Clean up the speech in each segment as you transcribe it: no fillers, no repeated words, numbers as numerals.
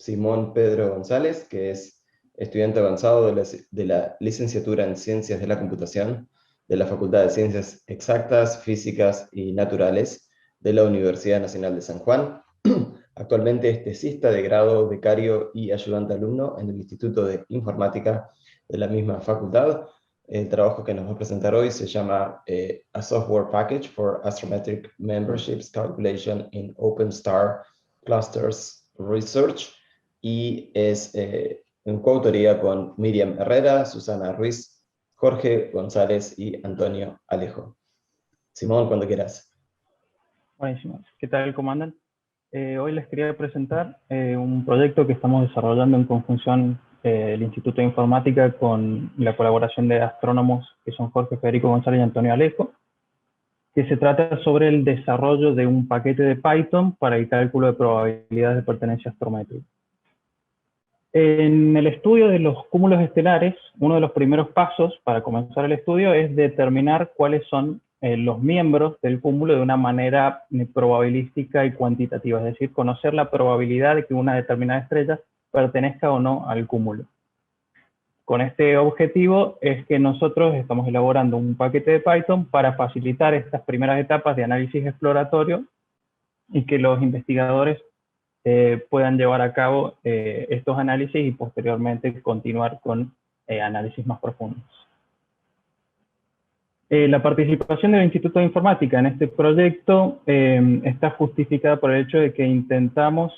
Simón Pedro González, que es estudiante avanzado de la licenciatura en Ciencias de la Computación de la Facultad de Ciencias Exactas, Físicas y Naturales de la Universidad Nacional de San Juan. Actualmente es tesista de grado, becario y ayudante alumno en el Instituto de Informática de la misma facultad. El trabajo que nos va a presentar hoy se llama A Software Package for Astrometric Memberships Calculation in OpenStar Clusters Research, y es en coautoría con Miriam Herrera, Susana Ruiz, Jorge González y Antonio Alejo. Simón, cuando quieras. Buenísimo. ¿Qué tal? ¿Cómo andan? Hoy les quería presentar un proyecto que estamos desarrollando en conjunción el Instituto de Informática con la colaboración de astrónomos que son Jorge Federico González y Antonio Alejo, que se trata sobre el desarrollo de un paquete de Python para el cálculo de probabilidades de pertenencia astrométrica. En el estudio de los cúmulos estelares, uno de los primeros pasos para comenzar el estudio es determinar cuáles son los miembros del cúmulo de una manera probabilística y cuantitativa, es decir, conocer la probabilidad de que una determinada estrella pertenezca o no al cúmulo. Con este objetivo es que nosotros estamos elaborando un paquete de Python para facilitar estas primeras etapas de análisis exploratorio y que los investigadores puedan llevar a cabo estos análisis y posteriormente continuar con análisis más profundos. La participación del Instituto de Informática en este proyecto está justificada por el hecho de que intentamos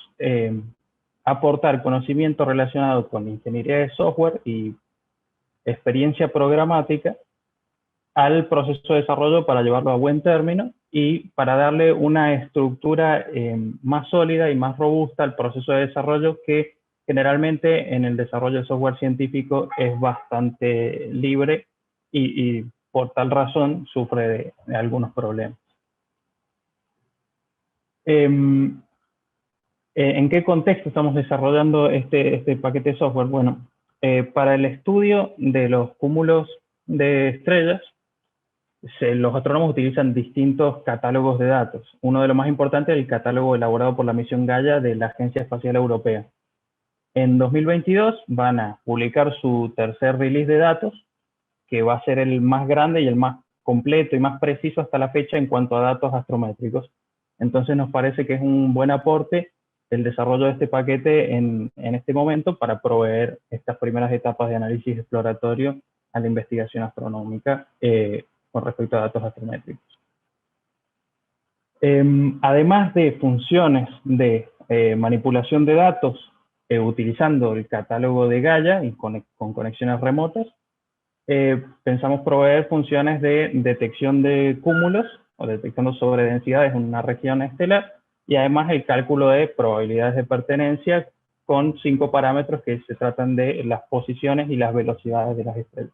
aportar conocimiento relacionado con ingeniería de software y experiencia programática al proceso de desarrollo para llevarlo a buen término y para darle una estructura más sólida y más robusta al proceso de desarrollo, que generalmente en el desarrollo de software científico es bastante libre y por tal razón sufre de algunos problemas. ¿En qué contexto estamos desarrollando este paquete de software? Bueno, para el estudio de los cúmulos de estrellas, los astrónomos utilizan distintos catálogos de datos. Uno de los más importantes es el catálogo elaborado por la misión Gaia de la Agencia Espacial Europea. En 2022 van a publicar su tercer release de datos, que va a ser el más grande y el más completo y más preciso hasta la fecha en cuanto a datos astrométricos. Entonces nos parece que es un buen aporte el desarrollo de este paquete en este momento para proveer estas primeras etapas de análisis exploratorio a la investigación astronómica con respecto a datos astrométricos. Además de funciones de manipulación de datos utilizando el catálogo de Gaia y con conexiones remotas, pensamos proveer funciones de detección de cúmulos o detectando sobredensidades en una región estelar, y además el cálculo de probabilidades de pertenencia con 5 parámetros que se tratan de las posiciones y las velocidades de las estrellas.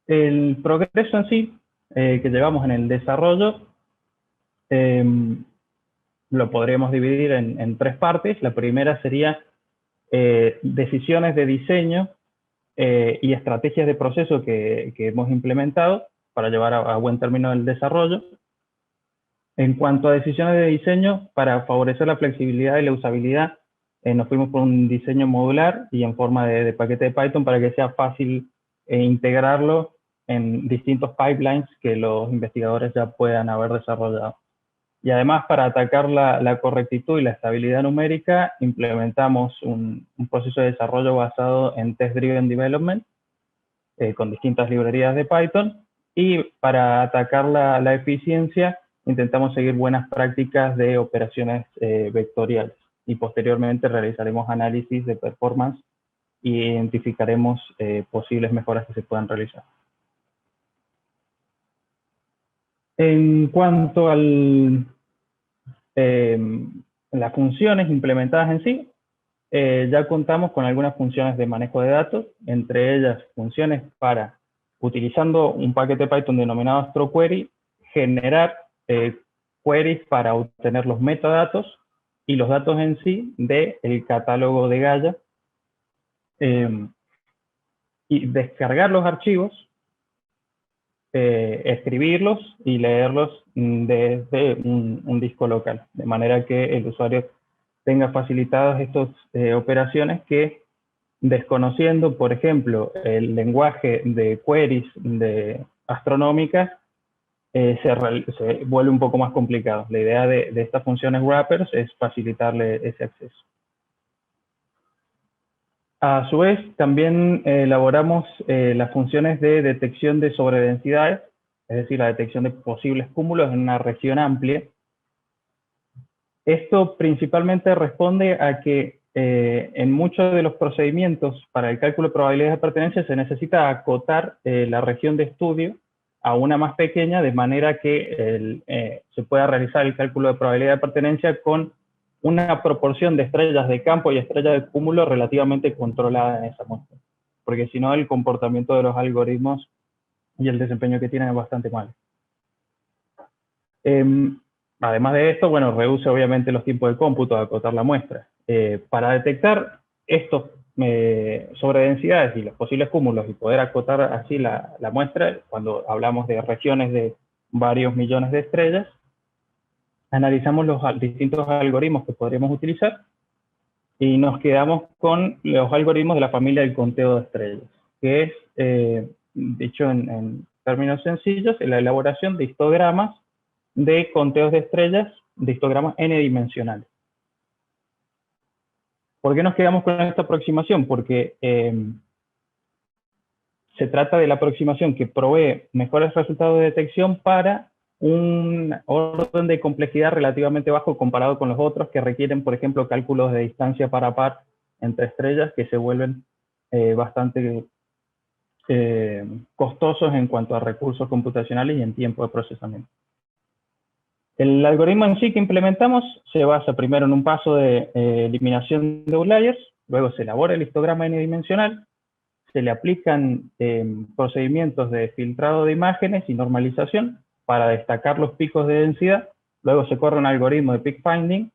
El progreso en sí que llevamos en el desarrollo lo podríamos dividir en 3 partes. La primera sería decisiones de diseño y estrategias de proceso que hemos implementado para llevar a buen término el desarrollo. En cuanto a decisiones de diseño, para favorecer la flexibilidad y la usabilidad, nos fuimos por un diseño modular y en forma de paquete de Python para que sea fácil integrarlo en distintos pipelines que los investigadores ya puedan haber desarrollado. Y además, para atacar la correctitud y la estabilidad numérica, implementamos un proceso de desarrollo basado en Test-Driven Development con distintas librerías de Python. Y para atacar la eficiencia, intentamos seguir buenas prácticas de operaciones vectoriales. Y posteriormente realizaremos análisis de performance e identificaremos posibles mejoras que se puedan realizar. En cuanto a las funciones implementadas en sí, ya contamos con algunas funciones de manejo de datos, entre ellas funciones para, utilizando un paquete Python denominado AstroQuery, generar queries para obtener los metadatos y los datos en sí del catálogo de Gaia, y descargar los archivos, escribirlos y leerlos desde un disco local, de manera que el usuario tenga facilitadas estas operaciones que, desconociendo, por ejemplo, el lenguaje de queries astronómicas, se vuelve un poco más complicado. La idea de estas funciones wrappers es facilitarle ese acceso. A su vez, también elaboramos las funciones de detección de sobredensidades, es decir, la detección de posibles cúmulos en una región amplia. Esto principalmente responde a que en muchos de los procedimientos para el cálculo de probabilidades de pertenencia se necesita acotar la región de estudio a una más pequeña, de manera que se pueda realizar el cálculo de probabilidad de pertenencia con una proporción de estrellas de campo y estrellas de cúmulo relativamente controlada en esa muestra. Porque si no, el comportamiento de los algoritmos y el desempeño que tienen es bastante malo. Además de esto, bueno, reduce obviamente los tiempos de cómputo de acotar la muestra. Para detectar estos sobredensidades y los posibles cúmulos y poder acotar así la muestra, cuando hablamos de regiones de varios millones de estrellas, analizamos los distintos algoritmos que podríamos utilizar y nos quedamos con los algoritmos de la familia del conteo de estrellas, que es, dicho en términos sencillos, la elaboración de histogramas de conteos de estrellas, de histogramas n-dimensionales. ¿Por qué nos quedamos con esta aproximación? Porque se trata de la aproximación que provee mejores resultados de detección para un orden de complejidad relativamente bajo comparado con los otros que requieren, por ejemplo, cálculos de distancia para par entre estrellas que se vuelven bastante costosos en cuanto a recursos computacionales y en tiempo de procesamiento. El algoritmo en sí que implementamos se basa primero en un paso de eliminación de outliers, luego se elabora el histograma n-dimensional, se le aplican procedimientos de filtrado de imágenes y normalización para destacar los picos de densidad, luego se corre un algoritmo de peak finding,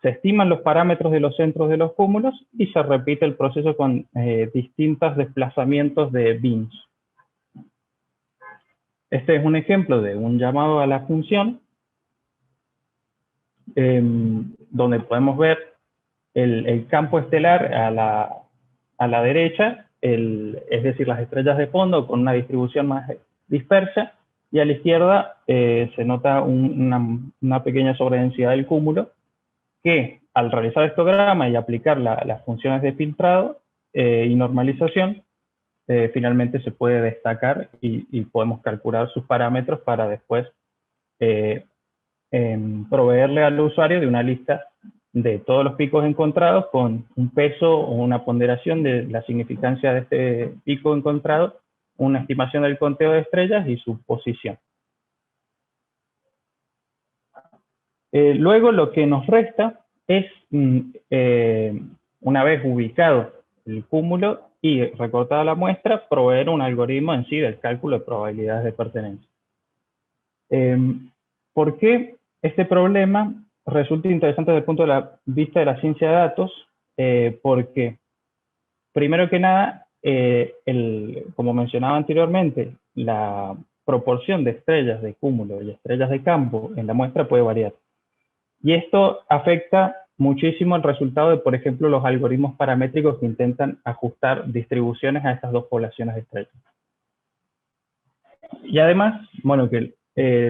se estiman los parámetros de los centros de los cúmulos y se repite el proceso con distintos desplazamientos de bins. Este es un ejemplo de un llamado a la función, donde podemos ver el campo estelar a la derecha, es decir, las estrellas de fondo con una distribución más dispersa, y a la izquierda se nota una pequeña sobredensidad del cúmulo, que al realizar el histograma y aplicar las funciones de filtrado y normalización, finalmente se puede destacar y podemos calcular sus parámetros para después proveerle al usuario de una lista de todos los picos encontrados con un peso o una ponderación de la significancia de este pico encontrado, una estimación del conteo de estrellas y su posición. Luego lo que nos resta es, una vez ubicado el cúmulo y recortada la muestra, proveer un algoritmo en sí del cálculo de probabilidades de pertenencia. ¿Por qué este problema resulta interesante desde el punto de vista de la ciencia de datos? Porque, primero que nada, como mencionaba anteriormente, la proporción de estrellas de cúmulo y estrellas de campo en la muestra puede variar. Y esto afecta muchísimo el resultado de, por ejemplo, los algoritmos paramétricos que intentan ajustar distribuciones a estas dos poblaciones de estrellas. Y además, bueno, que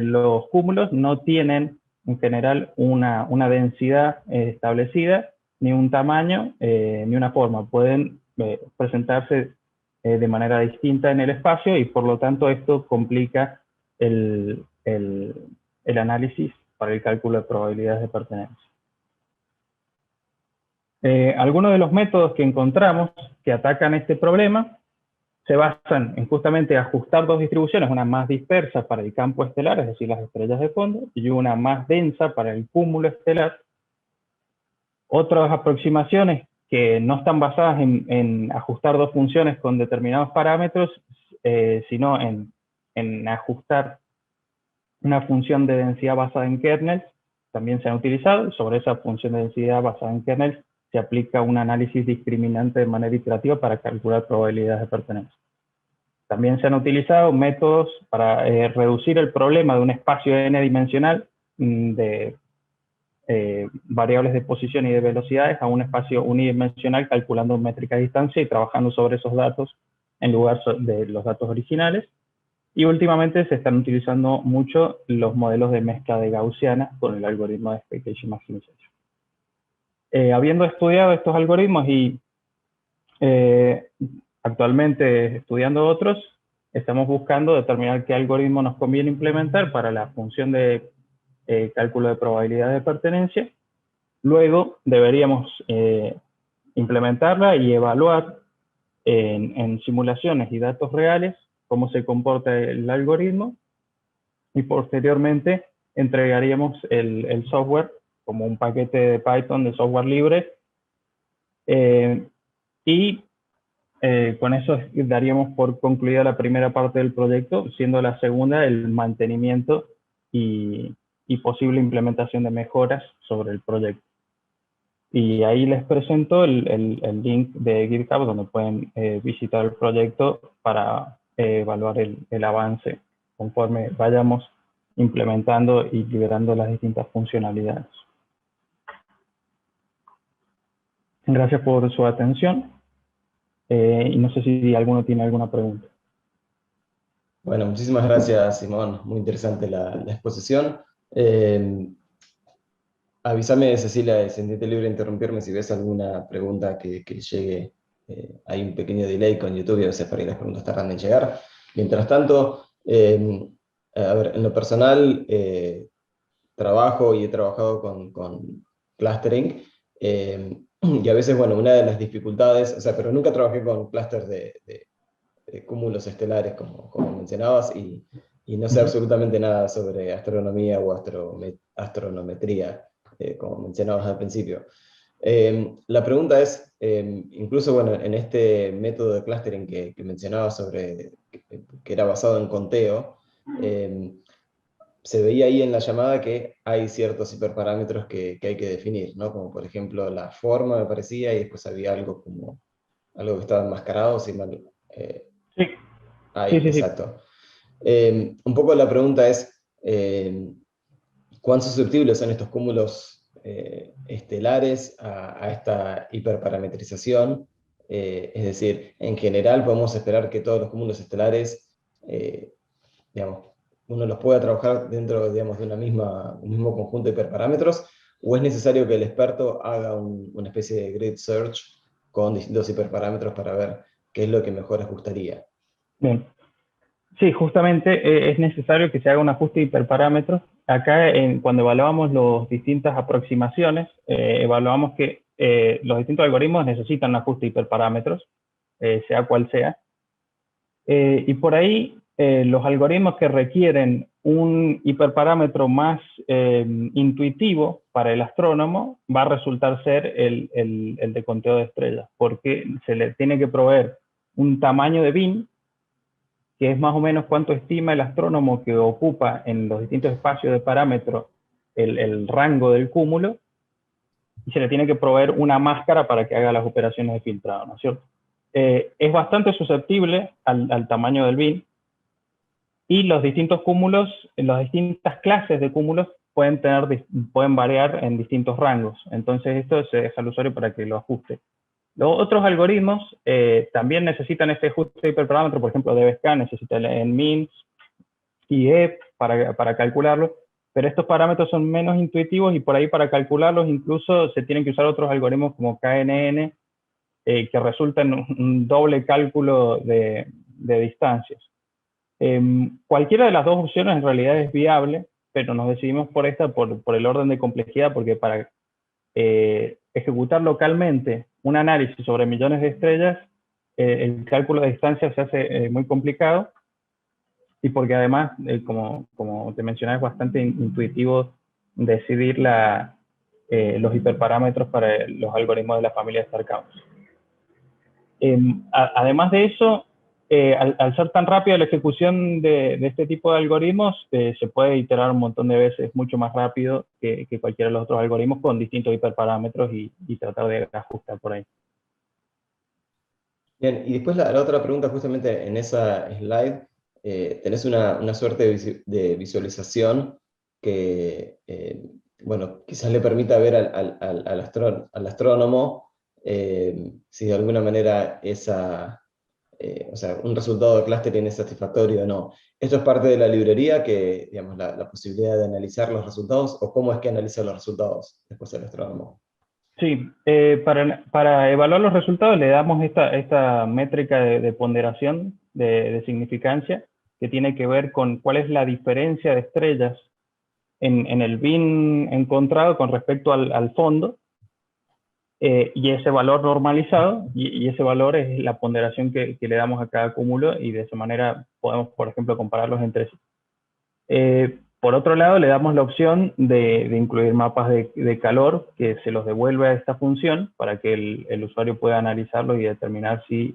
los cúmulos no tienen en general una densidad establecida, ni un tamaño, ni una forma. Pueden presentarse de manera distinta en el espacio y por lo tanto esto complica el análisis para el cálculo de probabilidades de pertenencia. Algunos de los métodos que encontramos que atacan este problema se basan en justamente ajustar dos distribuciones, una más dispersa para el campo estelar, es decir, las estrellas de fondo, y una más densa para el cúmulo estelar. Otras aproximaciones que no están basadas en ajustar dos funciones con determinados parámetros, sino en ajustar una función de densidad basada en kernels, también se han utilizado. Sobre esa función de densidad basada en kernels se aplica un análisis discriminante de manera iterativa para calcular probabilidades de pertenencia. También se han utilizado métodos para reducir el problema de un espacio n-dimensional de variables de posición y de velocidades a un espacio unidimensional calculando métrica de distancia y trabajando sobre esos datos en lugar de los datos originales. Y últimamente se están utilizando mucho los modelos de mezcla de Gaussiana con el algoritmo de Expectation Maximization. Habiendo estudiado estos algoritmos y actualmente estudiando otros, estamos buscando determinar qué algoritmo nos conviene implementar para la función de cálculo de probabilidad de pertenencia. Luego deberíamos implementarla y evaluar en simulaciones y datos reales cómo se comporta el algoritmo, y posteriormente entregaríamos el software como un paquete de Python de software libre, con eso daríamos por concluida la primera parte del proyecto, siendo la segunda el mantenimiento y posible implementación de mejoras sobre el proyecto. Y ahí les presento el link de GitHub donde pueden visitar el proyecto para evaluar el avance conforme vayamos implementando y liberando las distintas funcionalidades. Gracias por su atención. Y no sé si alguno tiene alguna pregunta. Bueno, muchísimas gracias, Simón. Muy interesante la exposición. Avísame, Cecilia, sentite libre de interrumpirme si ves alguna pregunta que llegue. Hay un pequeño delay con YouTube y a veces por ahí las preguntas tardan en llegar. Mientras tanto, a ver, en lo personal, trabajo y he trabajado con clustering, y a veces, bueno, una de las dificultades, o sea, pero nunca trabajé con clusters de cúmulos estelares, como mencionabas, y no sé absolutamente nada sobre astronomía o astronometría, como mencionabas al principio. La pregunta es, incluso bueno, en este método de clustering que mencionabas que era basado en conteo, se veía ahí en la llamada que hay ciertos hiperparámetros que hay que definir, ¿no? Como por ejemplo la forma, me parecía, y después había algo que estaba enmascarado, si mal, Sí, ahí, sí. exacto. Un poco la pregunta es, ¿cuán susceptibles son estos cúmulos estelares a esta hiperparametrización? Es decir, en general podemos esperar que todos los cúmulos estelares, digamos, uno los pueda trabajar dentro, digamos, de un mismo conjunto de hiperparámetros, o es necesario que el experto haga una especie de grid search con distintos hiperparámetros para ver qué es lo que mejor ajustaría. Bien. Sí, justamente es necesario que se haga un ajuste de hiperparámetros. Acá, cuando evaluamos las distintas aproximaciones, evaluamos que los distintos algoritmos necesitan un ajuste de hiperparámetros, sea cual sea. Y por ahí, los algoritmos que requieren un hiperparámetro más intuitivo para el astrónomo va a resultar ser el de conteo de estrellas, porque se le tiene que proveer un tamaño de bin, que es más o menos cuánto estima el astrónomo que ocupa en los distintos espacios de parámetro el rango del cúmulo, y se le tiene que proveer una máscara para que haga las operaciones de filtrado, ¿no es cierto? Es bastante susceptible al tamaño del bin, y los distintos cúmulos, las distintas clases de cúmulos pueden variar en distintos rangos. Entonces esto se deja al usuario para que lo ajuste. Los otros algoritmos también necesitan este ajuste de hiperparámetro, por ejemplo, DBSK necesita el min y e para calcularlo, pero estos parámetros son menos intuitivos y por ahí para calcularlos incluso se tienen que usar otros algoritmos como KNN, que resultan en un doble cálculo de distancias. Cualquiera de las dos opciones en realidad es viable, pero nos decidimos por esta por el orden de complejidad, porque para ejecutar localmente un análisis sobre millones de estrellas, el cálculo de distancia se hace muy complicado, y porque además, como te mencionaba, es bastante intuitivo decidir los hiperparámetros para los algoritmos de la familia Star-Counts. Además de eso, al ser tan rápida la ejecución de este tipo de algoritmos, se puede iterar un montón de veces mucho más rápido que cualquiera de los otros algoritmos con distintos hiperparámetros y tratar de ajustar por ahí. Bien, y después la otra pregunta, justamente en esa slide, tenés una suerte de visualización que bueno, quizás le permita ver al astrónomo si de alguna manera o sea, un resultado de clustering es satisfactorio o no. ¿Esto es parte de la librería, que, digamos, la posibilidad de analizar los resultados, o cómo es que analiza los resultados después el astrónomo? Sí, para evaluar los resultados le damos esta métrica de ponderación de significancia, que tiene que ver con cuál es la diferencia de estrellas en el bin encontrado con respecto al fondo, y ese valor normalizado, y ese valor es la ponderación que le damos a cada cúmulo, y de esa manera podemos, por ejemplo, compararlos entre sí. Por otro lado, le damos la opción de incluir mapas de calor que se los devuelve a esta función para que el usuario pueda analizarlo y determinar si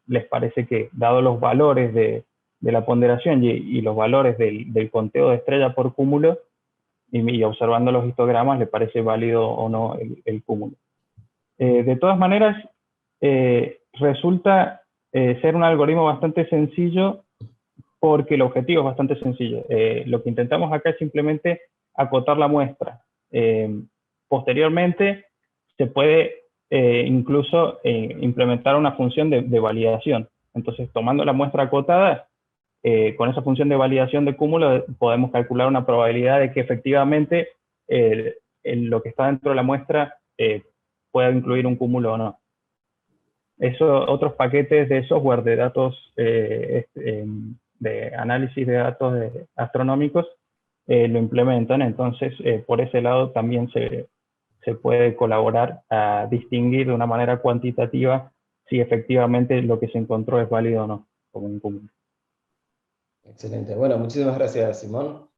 les parece que, dado los valores de la ponderación y los valores del conteo de estrella por cúmulo, y observando los histogramas, le parece válido o no el cúmulo. De todas maneras, resulta ser un algoritmo bastante sencillo, porque el objetivo es bastante sencillo. Lo que intentamos acá es simplemente acotar la muestra. Posteriormente, se puede incluso implementar una función de validación. Entonces, tomando la muestra acotada, con esa función de validación de cúmulo, podemos calcular una probabilidad de que efectivamente lo que está dentro de la muestra pueda incluir un cúmulo o no. Otros paquetes de software de datos, de análisis de datos astronómicos, lo implementan. Entonces, por ese lado también se puede colaborar a distinguir de una manera cuantitativa si efectivamente lo que se encontró es válido o no como un cúmulo. Excelente. Bueno, muchísimas gracias, Simón.